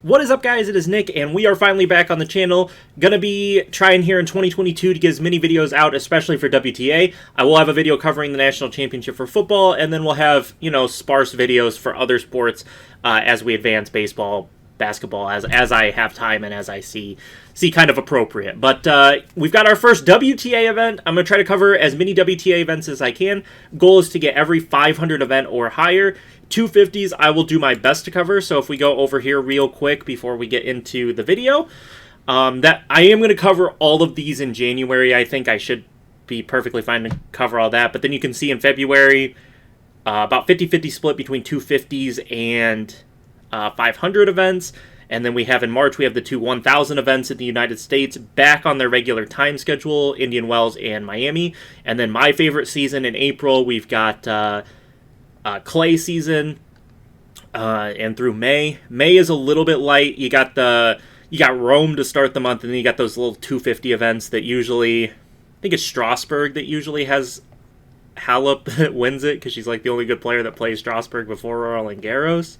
What is up, guys? It is Nick, and we are finally back on the channel. Gonna be trying here in 2022 to get as many videos out, especially for WTA. I will have a video covering the national championship for football, and then we'll have, sparse videos for other sports as we advance baseball, basketball, as I have time and as I see kind of appropriate. But we've got our first WTA event. I'm going to try to cover as many WTA events as I can. Goal is to get every 500 event or higher. 250s I will do my best to cover, so if we go over here real quick before we get into the video, that I am going to cover all of these in January. I think I should be perfectly fine to cover all that, but then you can see in February about 50-50 split between 250s and 500 events. And then we have in March, we have the two 1,000 events in the United States back on their regular time schedule, Indian Wells and Miami. And then my favorite season in April, we've got clay season, and through May. May is a little bit light. You got Rome to start the month, and then you got those little 250 events that usually, I think it's Strasbourg that usually has Halep that wins it, because she's like the only good player that plays Strasbourg before Roland Garros.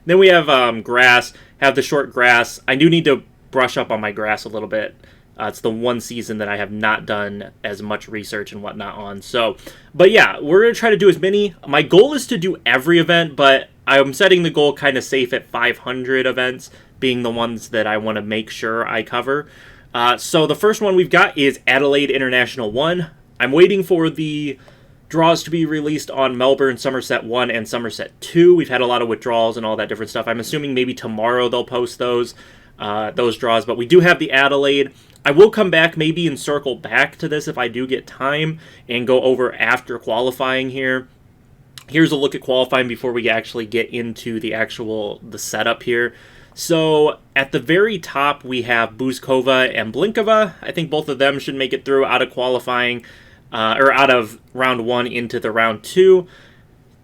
Then we have grass, have the short grass. I do need to brush up on my grass a little bit. It's the one season that I have not done as much research and whatnot on. So, but yeah, we're going to try to do as many. My goal is to do every event, but I'm setting the goal kind of safe at 500 events, being the ones that I want to make sure I cover. So the first one we've got is Adelaide International 1. I'm waiting for the draws to be released on Melbourne, Somerset 1, and Somerset 2. We've had a lot of withdrawals and all that different stuff. I'm assuming maybe tomorrow they'll post those draws, but we do have the Adelaide. I will come back maybe and circle back to this if I do get time and go over after qualifying here. Here's a look at qualifying before we actually get into the setup here. So at the very top we have Buzkova and Blinkova. I think both of them should make it through out of qualifying, or out of round 1 into the round 2.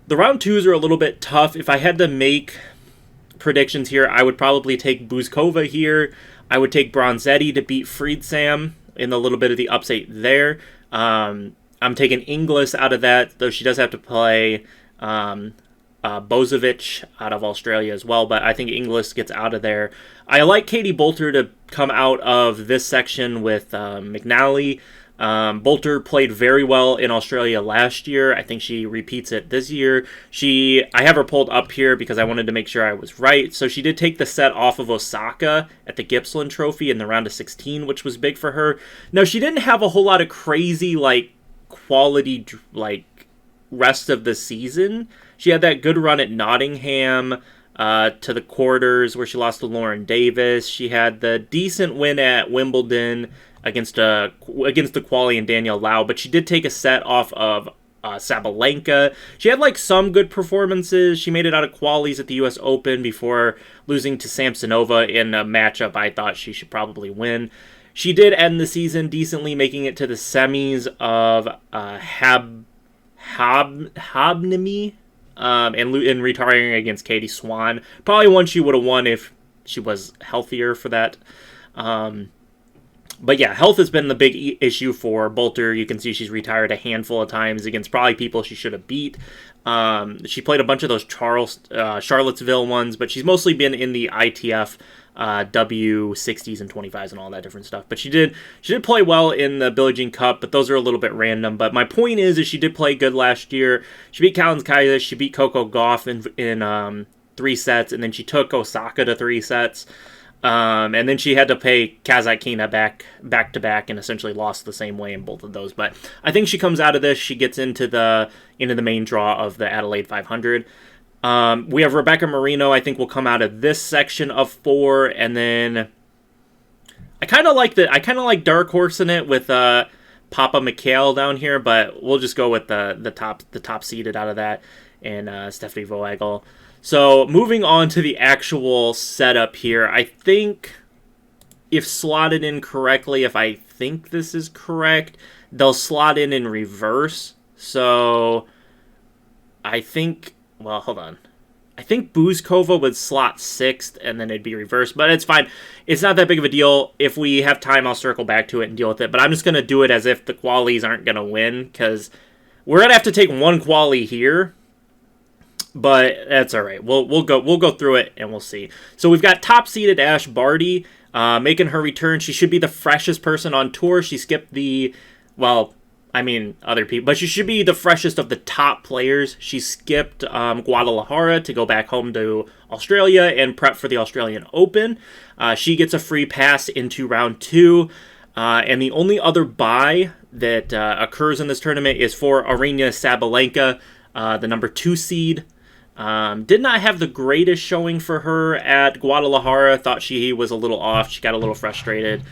The round 2s are a little bit tough. If I had to make predictions here, I would probably take Buzkova here. I would take Bronzetti to beat Friedsam in a little bit of the upset there. I'm taking Inglis out of that, though she does have to play Bozovic out of Australia as well, but I think Inglis gets out of there. I like Katie Bolter to come out of this section with McNally. Bolter played very well in Australia last year. I think she repeats it this year. I have her pulled up here because I wanted to make sure I was right. So she did take the set off of Osaka at the Gippsland Trophy in the round of 16, which was big for her. Now, she didn't have a whole lot of crazy, quality, rest of the season. She had that good run at Nottingham, to the quarters where she lost to Lauren Davis. She had the decent win at Wimbledon against the quali and Danielle Lau, but she did take a set off of Sabalenka. She had some good performances. She made it out of qualies at the U.S. Open before losing to Samsonova in a matchup I thought she should probably win. She did end the season decently, making it to the semis of Habnemi, and retiring against Katie Swan. Probably one she would have won if she was healthier for that. But yeah, health has been the big issue for Bolter. You can see she's retired a handful of times against probably people she should have beat. She played a bunch of those Charlottesville ones, but she's mostly been in the ITF W60s and 25s and all that different stuff. But she did play well in the Billie Jean Cup, but those are a little bit random. But my point is she did play good last year. She beat Kaia, she beat Coco Golf in 3 sets, and then she took Osaka to 3 sets. And then she had to pay Kazatkina back to back and essentially lost the same way in both of those. But I think she comes out of this. She gets into the main draw of the Adelaide 500. We have Rebecca Marino. I think will come out of this section of 4, and then I kind of like Dark Horse in it with Papa Mikhail down here, but we'll just go with the top seeded out of that, and Stephanie Voegel. So moving on to the actual setup here, I think if slotted in correctly, if I think this is correct, they'll slot in reverse. So I think, well, hold on. I think Buzkova would slot 6th and then it'd be reversed, but it's fine. It's not that big of a deal. If we have time, I'll circle back to it and deal with it, but I'm just going to do it as if the qualies aren't going to win, because we're going to have to take one quali here. but that's all right. We'll go through it and we'll see. So we've got top seeded Ash Barty making her return. She should be the freshest person on tour. She skipped other people, but she should be the freshest of the top players. She skipped Guadalajara to go back home to Australia and prep for the Australian Open. She gets a free pass into round 2. And the only other bye that occurs in this tournament is for Aryna Sabalenka, the number 2 seed. Did not have the greatest showing for her at Guadalajara. Thought she was a little off. She got a little frustrated,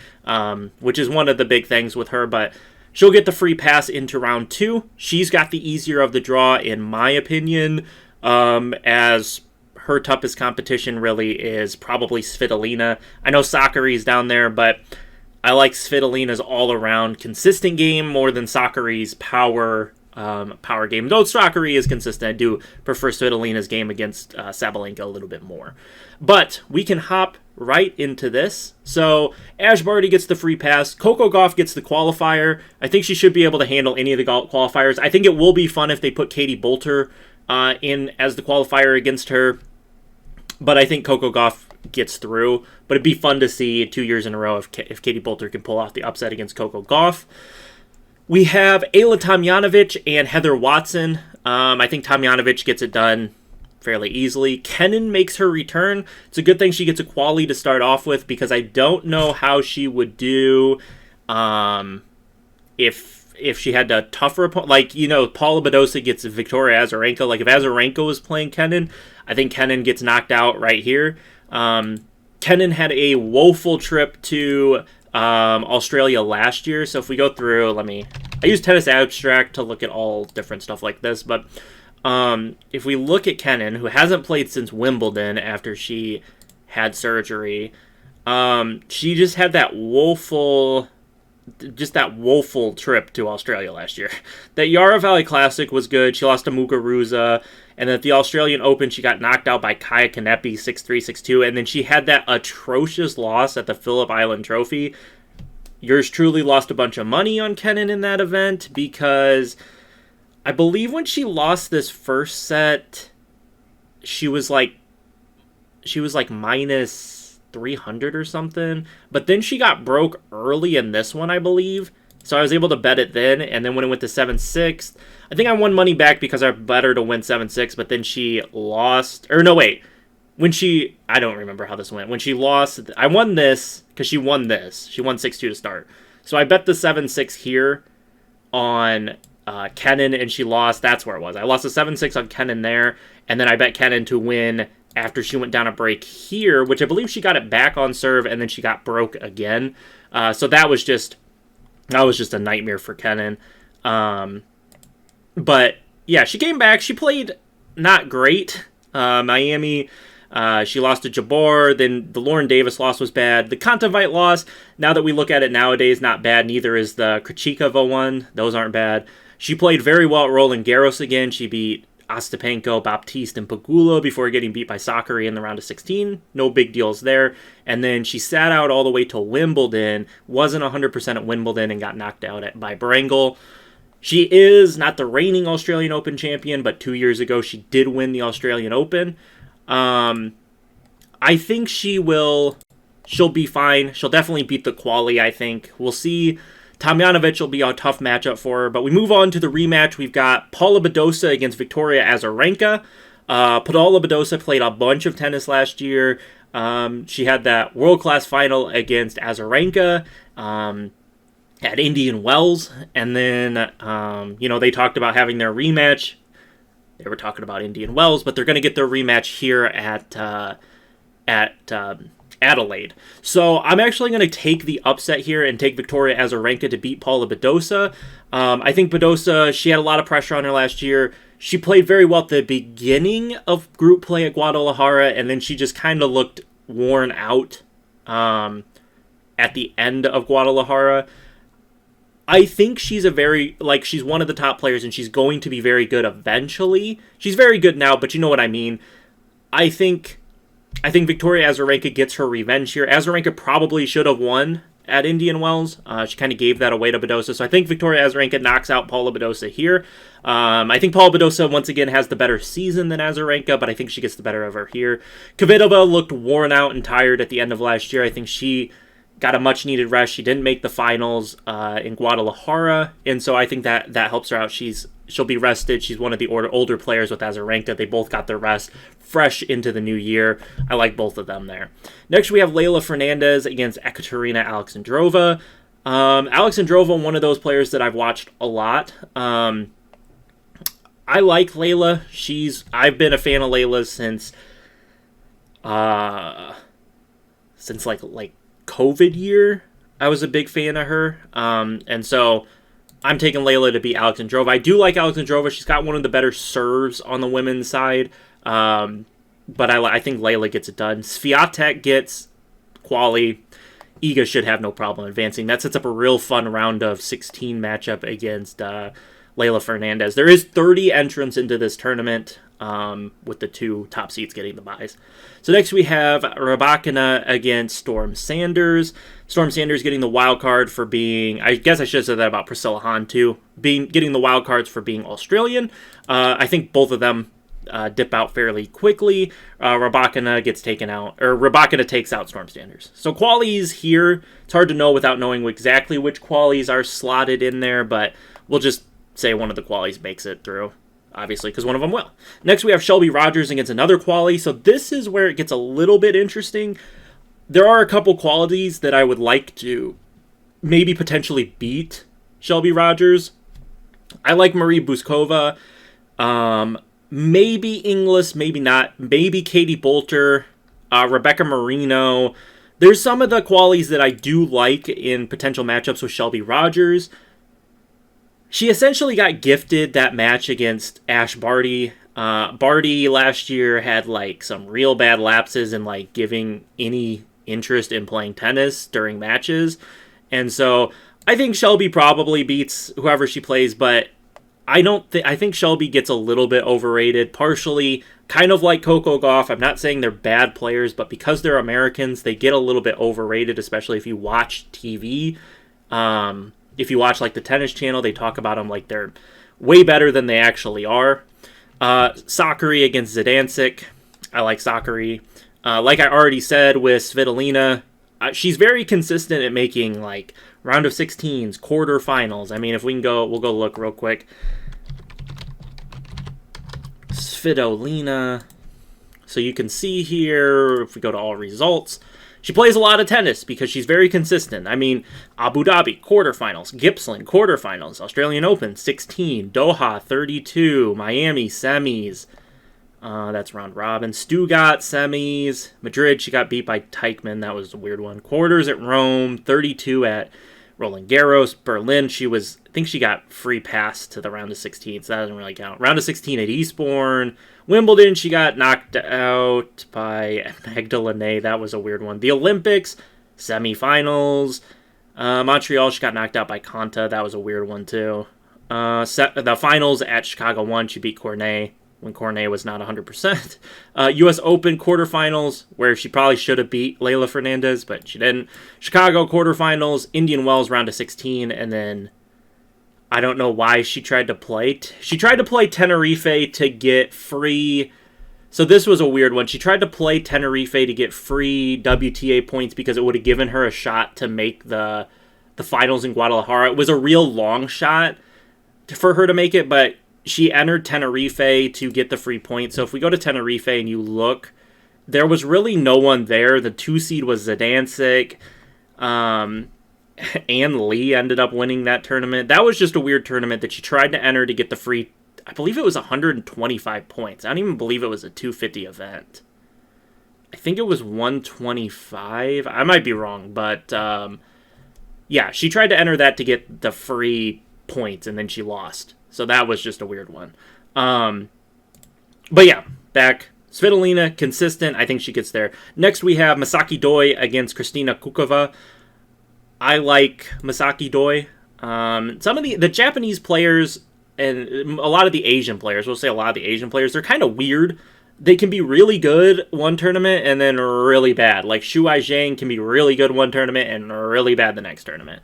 which is one of the big things with her, but she'll get the free pass into round 2. She's got the easier of the draw, in my opinion, as her toughest competition really is probably Svitolina. I know Sakkari's down there, but I like Svitolina's all-around consistent game more than Sakkari's power game. Though Sakkari is consistent, I do prefer Svitolina's game against Sabalenka a little bit more. But we can hop right into this. So Ash Barty gets the free pass. Coco Golf gets the qualifier. I think she should be able to handle any of the qualifiers. I think it will be fun if they put Katie Boulter in as the qualifier against her. But I think Coco Golf gets through. But it'd be fun to see 2 years in a row if Katie Boulter can pull off the upset against Coco Golf. We have Ayla Tamjanovic and Heather Watson. I think Tamjanovic gets it done fairly easily. Kennen makes her return. It's a good thing she gets a quali to start off with, because I don't know how she would do if she had a tougher opponent. Like, Paula Badosa gets Victoria Azarenka. Like, if Azarenka was playing Kennen, I think Kennen gets knocked out right here. Kennen had a woeful trip to Australia last year. So if we go through, I use Tennis Abstract to look at all different stuff like this, but if we look at Kennen, who hasn't played since Wimbledon after she had surgery, she just had that woeful trip to Australia last year. That Yarra Valley Classic was good. She lost to Muguruza. And at the Australian Open, she got knocked out by Kaia Kanepi 6-3, 6-2. And then she had that atrocious loss at the Phillip Island Trophy. Yours truly lost a bunch of money on Kennen in that event, because I believe when she lost this first set, she was like minus 300 or something. But then she got broke early in this one, I believe. So I was able to bet it then, and then when it went to 7-6, I think I won money back because I bet her to win 7-6, but then she lost. Or no, wait. I don't remember how this went. When she lost, I won this because she won this. She won 6-2 to start. So I bet the 7-6 here on Kennen, and she lost. That's where it was. I lost a 7-6 on Kennen there, and then I bet Kennen to win after she went down a break here, which I believe she got it back on serve, and then she got broke again. So that was just a nightmare for Kennen. But yeah, she came back. She played not great. Miami, she lost to Jabbar. Then the Lauren Davis loss was bad. The Kontaveit loss, now that we look at it nowadays, not bad. Neither is the Krejcikova one. Those aren't bad. She played very well at Roland Garros again. She beat Ostapenko, Baptiste, and Pegula before getting beat by Sakkari in the round of 16. No big deals there. And then she sat out all the way to Wimbledon, wasn't 100% at Wimbledon, and got knocked out by Brangle. She is not the reigning Australian Open champion, but 2 years ago she did win the Australian Open. I think she'll be fine. She'll definitely beat the quali, I think. We'll see. Tamjanovic will be a tough matchup for her, but we move on to the rematch. We've got Paula Badosa against Victoria Azarenka. Paula Badosa played a bunch of tennis last year. She had that world-class final against Azarenka at Indian Wells, and then, they talked about having their rematch. They were talking about Indian Wells, but they're going to get their rematch here at Adelaide. So I'm actually going to take the upset here and take Victoria Azarenka to beat Paula Badosa. I think Badosa, she had a lot of pressure on her last year. She played very well at the beginning of group play at Guadalajara, and then she just kind of looked worn out at the end of Guadalajara. I think she's she's one of the top players, and she's going to be very good eventually. She's very good now, but you know what I mean. I think Victoria Azarenka gets her revenge here. Azarenka probably should have won at Indian Wells. She kind of gave that away to Badosa. So I think Victoria Azarenka knocks out Paula Badosa here. I think Paula Badosa, once again, has the better season than Azarenka, but I think she gets the better of her here. Kvitova looked worn out and tired at the end of last year. I think she got a much-needed rest. She didn't make the finals in Guadalajara, and so I think that helps her out. She'll be rested. She's one of the older players with Azarenka. They both got their rest fresh into the new year. I like both of them there. Next, we have Leila Fernandez against Ekaterina Alexandrova. Alexandrova, one of those players that I've watched a lot. I like Leila. I've been a fan of Leila since like COVID year. I was a big fan of her. And so I'm taking Leila to beat Alexandrova. I do like Alexandrova. She's got one of the better serves on the women's side. But I think Leila gets it done. Swiatek gets quali. Iga should have no problem advancing. That sets up a real fun round of 16 matchup against Leila Fernandez. There is 30 entrants into this tournament, with the 2 top seeds getting the buys. So next we have Rabacana against Storm Sanders. Storm Sanders getting the wild card for being, I guess I should have said that about Priscilla Hahn too, getting the wild cards for being Australian. I think both of them dip out fairly quickly. Rabacana gets taken out, or Rabacana takes out Storm Sanders. So qualies here, it's hard to know without knowing exactly which qualies are slotted in there, but we'll just say one of the qualies makes it through, obviously, because one of them will. Next, we have Shelby Rogers against another quali. So this is where it gets a little bit interesting. There are a couple qualities that I would like to maybe potentially beat Shelby Rogers. I like Marie Buskova. Maybe Inglis, maybe not. Maybe Katie Bolter, Rebecca Marino. There's some of the qualities that I do like in potential matchups with Shelby Rogers. She essentially got gifted that match against Ash Barty. Barty last year had like some real bad lapses in like giving any interest in playing tennis during matches. And so I think Shelby probably beats whoever she plays, but I think Shelby gets a little bit overrated, partially kind of like Coco Golf. I'm not saying they're bad players, but because they're Americans, they get a little bit overrated, especially if you watch TV. If you watch like the tennis channel, they talk about them like they're way better than they actually are. Sakkari against Zidansek. I like Sakkari. Like I already said with Svitolina, she's very consistent at making like round of 16s, quarterfinals. I mean, if we can go, we'll go look real quick. Svitolina. So you can see here, if we go to all results, she plays a lot of tennis because she's very consistent. I mean, Abu Dhabi, quarterfinals. Gippsland, quarterfinals. Australian Open, 16. Doha, 32. Miami, semis. That's round robin. Stuttgart, semis. Madrid, she got beat by Teichmann. That was a weird one. Quarters at Rome. 32 at Roland Garros. Berlin, I think she got free pass to the round of 16, so that doesn't really count. Round of 16 at Eastbourne. Wimbledon, she got knocked out by Magdalene. That was a weird one. The Olympics, semifinals. Montreal, she got knocked out by Konta. That was a weird one, too. The finals at Chicago 1, she beat Cornet when Cornet was not 100%. U.S. Open quarterfinals, where she probably should have beat Leila Fernandez, but she didn't. Chicago quarterfinals, Indian Wells round of 16, and then I don't know why she tried to play. She tried to play Tenerife to get free. So this was a weird one. She tried to play Tenerife to get free WTA points because it would have given her a shot to make the finals in Guadalajara. It was a real long shot for her to make it, but she entered Tenerife to get the free points. So if we go to Tenerife and you look, there was really no one there. The 2 seed was Zidansek. Ann Lee ended up winning that tournament. That was just a weird tournament that she tried to enter to get the free, I believe it was 125 points. I don't even believe it was a 250 event. I think it was 125. I might be wrong, but yeah, she tried to enter that to get the free points, and then she lost. So that was just a weird one. But yeah, back. Svitolina, consistent. I think she gets there. Next, we have Masaki Doi against Christina Kukova. I like Masaki Doi. Some of the Japanese players and a lot of the Asian players, we'll say a lot of the Asian players, they're kind of weird. they can be really good one tournament and then really bad. Like Shu Zhang can be really good one tournament and really bad the next tournament.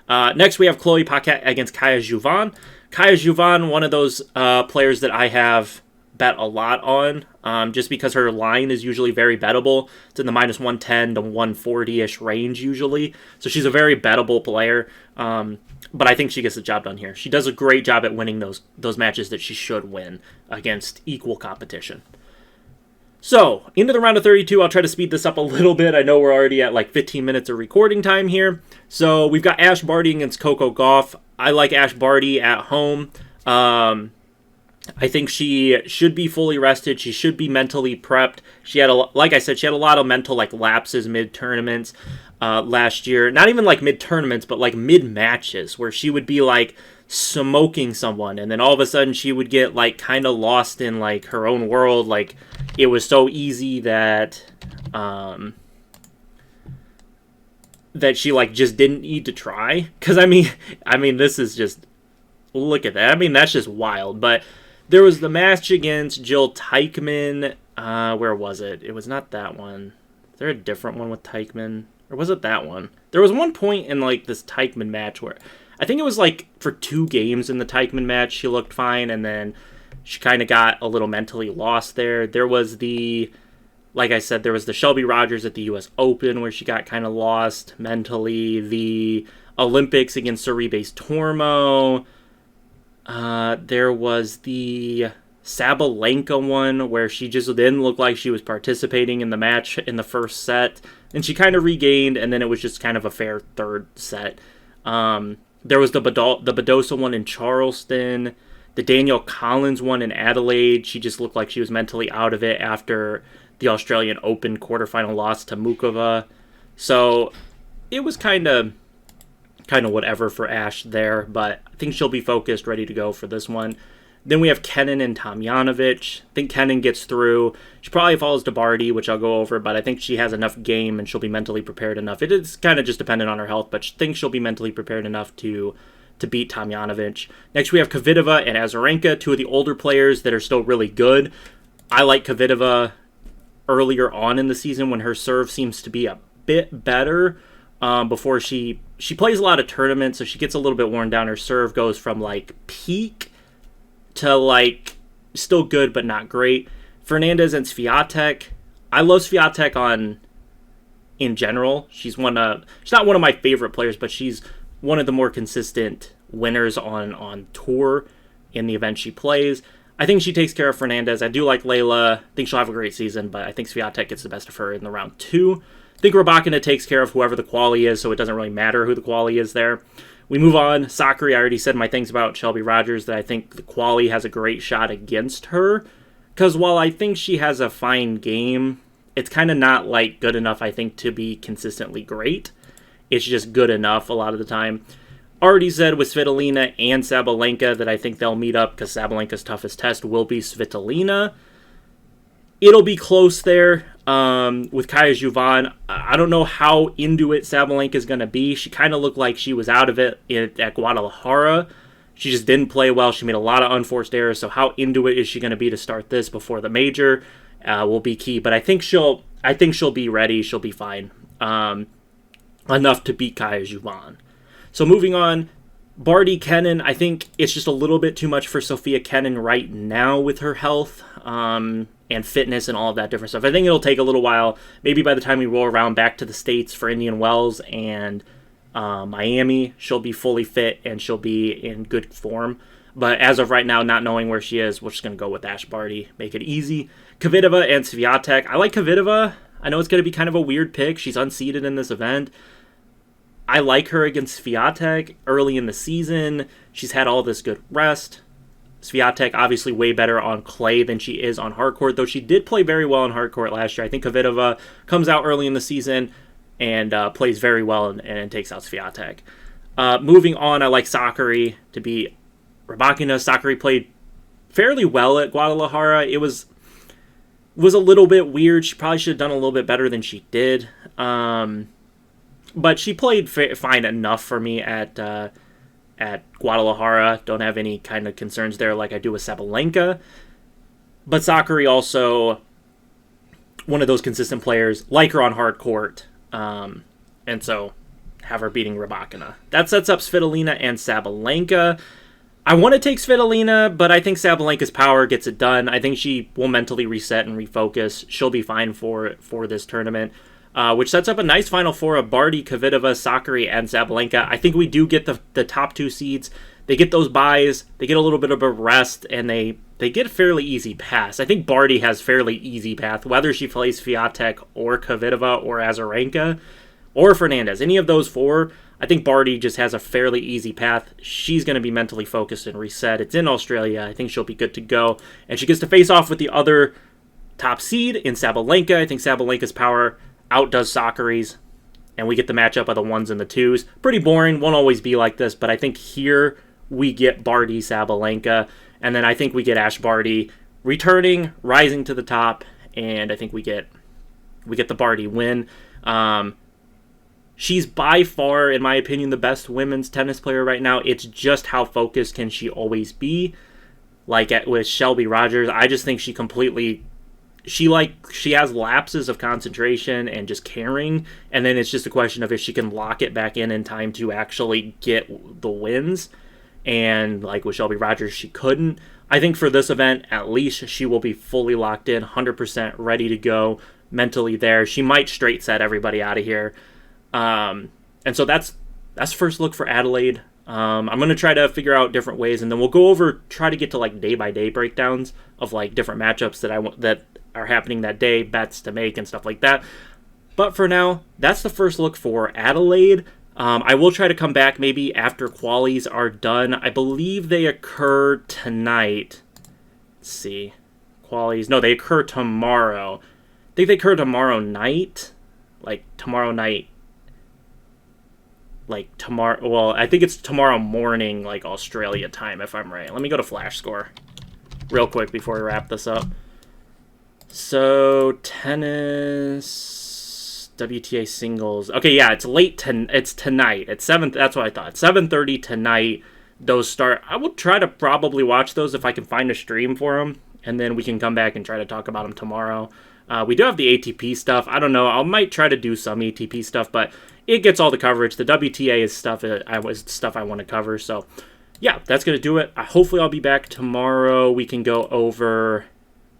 Next, we have Chloe Paquette against Kaia Juvon. Kaia Juvon, one of those players that I have bet a lot on, just because her line is usually very bettable. It's in the minus 110 to 140-ish range usually. So she's a very bettable player, but I think she gets the job done here. She does a great job at winning those matches that she should win against equal competition. So, into the round of 32, I'll try to speed this up a little bit. I know we're already at like 15 minutes of recording time here. So, we've got Ash Barty against Coco Golf. I like Ash Barty at home. I think she should be fully rested. She should be mentally prepped. She had, like I said, she had a lot of mental like lapses mid-tournaments last year. Not even like mid-tournaments, but like mid-matches where she would be like smoking someone, and then all of a sudden she would get like kind of lost in like her own world. Like it was so easy that that she like just didn't need to try. Because I mean this is just, look at that. I mean, that's just wild. But there was the match against Jill Teichmann. Where was it? It was not that one. Is there a different one with Teichmann? Or was it that one? There was one point in like this Teichmann match where I think it was like for 2 games in the Teichmann match she looked fine, and then she kind of got a little mentally lost there. There was like I said, there was the Shelby Rogers at the US Open where she got kind of lost mentally. The Olympics against Sorribes Tormo. There was the Sabalenka one where she just didn't look like she was participating in the match in the first set, and she kind of regained, and then it was just kind of a fair third set. There was the Badosa one in Charleston, the Danielle Collins one in Adelaide. She just looked like she was mentally out of it after the Australian Open quarterfinal loss to Mukova. So it was kind of whatever for Ash there, but I think she'll be focused, ready to go for this one. Then we have Kennen and Tom Yanovich. I think Kennen gets through. She probably falls to Barty, which I'll go over, but I think she has enough game and she'll be mentally prepared enough. It is kind of just dependent on her health, but I think she'll be mentally prepared enough to beat Tom Yanovich. Next, we have Kavitiva and Azarenka, 2 of the older players that are still really good. I like Kavitiva earlier on in the season when her serve seems to be a bit better. Before she plays a lot of tournaments, so she gets a little bit worn down. Her serve goes from like peak to like still good but not great. Fernandez and Swiatek. I love Swiatek in general. She's not one of my favorite players, but she's one of the more consistent winners on tour in the event she plays. I think she takes care of Fernandez. I do like Leila. I think she'll have a great season, but I think Swiatek gets the best of her in the round 2. I think Rabacana takes care of whoever the quali is, so it doesn't really matter who the quali is there. We move on. Sakari, I already said my things about Shelby Rogers, that I think the quali has a great shot against her. Because while I think she has a fine game, it's kind of not like good enough, I think, to be consistently great. It's just good enough a lot of the time. Already said with Svitolina and Sabalenka that I think they'll meet up because Sabalenka's toughest test will be Svitolina. It'll be close there with Kaia Juvon. I don't know how into it Sabalenka is going to be. She kind of looked like she was out of it at Guadalajara. She just didn't play well. She made a lot of unforced errors. So how into it is she going to be to start this before the major will be key. But I think she'll be ready. She'll be fine enough to beat Kaia Juvon. So moving on, Barty Kennen. I think it's just a little bit too much for Sofia Kennen right now with her health and fitness and all of that different stuff. I think it'll take a little while. Maybe by the time we roll around back to the States for Indian Wells and Miami, she'll be fully fit and she'll be in good form. But as of right now, not knowing where she is, we're just going to go with Ash Barty. Make it easy. Kavitiva and Swiatek. I like Kavitiva. I know it's going to be kind of a weird pick. She's unseeded in this event. I like her against Swiatek early in the season. She's had all this good rest. Swiatek obviously way better on clay than she is on hardcourt, though she did play very well on hardcourt last year. I think Kavitiva comes out early in the season and plays very well and takes out Swiatek. Moving on, I like Sakari to beat Rabacana. Sakari played fairly well at Guadalajara. It was a little bit weird. She probably should have done a little bit better than she did. But she played fine enough for me at Guadalajara. Don't have any kind of concerns there like I do with Sabalenka. But Sakkari also one of those consistent players, like her on hard court. And so have her beating Rabacana. That sets up Svitolina and Sabalenka. I want to take Svitolina, but I think Sabalenka's power gets it done. I think she will mentally reset and refocus. She'll be fine for this tournament, which sets up a nice Final Four of Barty, Kvitova, Sakkari, and Sabalenka. I think we do get the top 2 seeds. They get those buys. They get a little bit of a rest, and they get a fairly easy pass. I think Barty has fairly easy path, whether she plays Swiatek or Kvitova or Azarenka or Fernandez. Any of those 4, I think Barty just has a fairly easy path. She's going to be mentally focused and reset. It's in Australia. I think she'll be good to go. And she gets to face off with the other top seed in Sabalenka. I think Sabalenka's power outdoes Sakkari's, and we get the matchup of the 1s and the 2s. Pretty boring. Won't always be like this, but I think here we get Barty, Sabalenka, and then I think we get Ash Barty returning, rising to the top, and I think we get the Barty win. She's by far, in my opinion, the best women's tennis player right now. It's just how focused can she always be. Like with Shelby Rogers, I just think she has lapses of concentration and just caring, and then it's just a question of if she can lock it back in time to actually get the wins. And like with Shelby Rogers, she couldn't. I think for this event, at least she will be fully locked in, 100% ready to go, mentally there. She might straight set everybody out of here. And so that's first look for Adelaide. I'm going to try to figure out different ways, and then we'll go over, try to get to like day-by-day breakdowns of like different matchups that are happening that day, bets to make and stuff like that. But for now, that's the first look for Adelaide. I will try to come back maybe after qualies are done. I believe they occur tonight. Let's see. Qualies. No, they occur tomorrow. I think they occur tomorrow night. Like tomorrow night. Like tomorrow. Well, I think it's tomorrow morning, like Australia time, if I'm right. Let me go to Flash Score real quick before we wrap this up. So, tennis... WTA singles. Okay, yeah, it's it's tonight. It's 7th. That's what I thought. 7:30 tonight. Those start. I will try to probably watch those if I can find a stream for them, and then we can come back and try to talk about them tomorrow. We do have the ATP stuff. I don't know. I might try to do some ATP stuff, but it gets all the coverage. The WTA is stuff I want to cover. So, yeah, that's gonna do it. Hopefully, I'll be back tomorrow. We can go over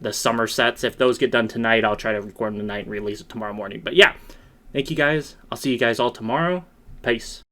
the summer sets. If those get done tonight, I'll try to record them tonight and release it tomorrow morning. But yeah, thank you guys. I'll see you guys all tomorrow. Peace.